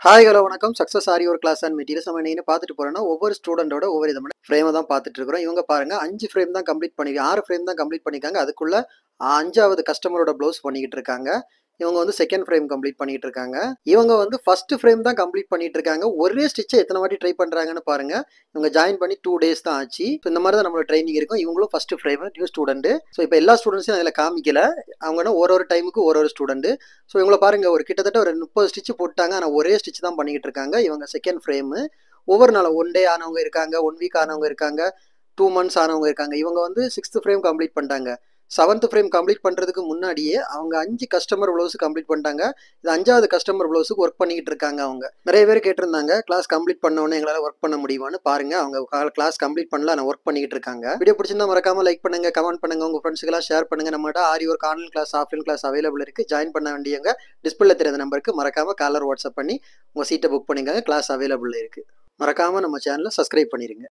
Hi hello வணக்கம். Success ஆரி ஒரு class and materials நம்ம இன்னைக்கு பார்த்துட்டு போறோம்னா, ஒவ்வொரு ஸ்டூடெண்டோட ஒவ்வொரு விதமான ஃப்ரேமை தான் பார்த்துட்டு இருக்கிறோம். இவங்க பாருங்க 5 ஃப்ரேம் தான் கம்ப்ளீட் பண்ணி 6 ஃப்ரேம் தான் கம்ப்ளீட் பண்ணியிருக்காங்க. அதுக்குள்ள 5வது கஸ்டமரோட ப்ளவுஸ் பண்ணிக்கிட்டு இருக்காங்க. இவங்க வந்து செகண்ட் ஃப்ரேம் கம்ப்ளீட் பண்ணிட்டு இருக்காங்க. இவங்க வந்து ஃபர்ஸ்ட் ஃப்ரேம் தான் கம்ப்ளீட் பண்ணிட்டு இருக்காங்க. ஒரே ஸ்டிச்சை எத்தனை வாட்டி ட்ரை பண்றாங்கன்னு பாருங்க. இவங்க ஜாயின் பண்ணி 2 டேஸ் தான் ஆச்சு. இந்த மாதிரி தான் நம்மளோட ட்ரைனிங் இருக்கும். இவங்களும் first frame new student. So இப்போ எல்லா ஸ்டூடெண்ட்ஸையும் அதில் காமிக்கல. அவங்கன்னா ஒரு டைமுக்கு ஒரு ஸ்டூடெண்ட். ஸோ இவங்கள பாருங்க ஒரு கிட்டத்தட்ட ஒரு 30 ஸ்டிச் போட்டாங்க. ஆனால் ஒரே ஸ்டிச் தான் பண்ணிக்கிட்டு இருக்காங்க. இவங்க செகண்ட் ஃப்ரேம். ஒவ்வொரு நாளும் 1 டே ஆனவங்க இருக்காங்க, 1 வீக் ஆனவங்க இருக்காங்க, 2 மந்த்ஸ் ஆனவங்க இருக்காங்க. இவங்க வந்து 6th ஃப்ரேம் கம்ப்ளீட் பண்ணிட்டாங்க. 7th ஃப்ரேம் கம்ப்ளீட் பண்றதுக்கு முன்னாடியே அவங்க 5 கஸ்டமர் ப்ளவுஸ் கம்ப்ளீட் பண்ணிட்டாங்க. இது 5வது கஸ்டமர் ப்ளவுஸுக்கு ஒர்க் பண்ணிக்கிட்டு இருக்காங்க அவங்க. நிறைய பேர் கேட்டிருந்தாங்க கிளாஸ் கம்ப்ளீட் பண்ண உடனே எங்களால் ஒர்க் பண்ண முடியுமான்னு. பாருங்க அவங்க கிளாஸ் கம்ப்ளீட் பண்ணல, ஆனால் ஒர்க் பண்ணிக்கிட்டு இருக்காங்க. வீடியோ பிடிச்சிருந்தா மறக்காம லைக் பண்ணுங்க, கமெண்ட் பண்ணுங்க, உங்க ஃப்ரெண்ட்ஸ்க்கெல்லாம் ஷேர் பண்ணுங்க. நம்மகிட்ட aari work online class, offline class available இருக்கு. ஜாயின் பண்ண வேண்டியவங்க டிஸ்பிளே தெரியாத நம்பருக்கு மறக்காம காலர் வாட்ஸ்அப் பண்ணி உங்க சீட்டை புக் பண்ணிக்கோங்க. கிளாஸ் அவைலபிள் இருக்கு. மறக்காம நம்ம சேனலை சப்ஸ்கிரைப் பண்ணிருங்க.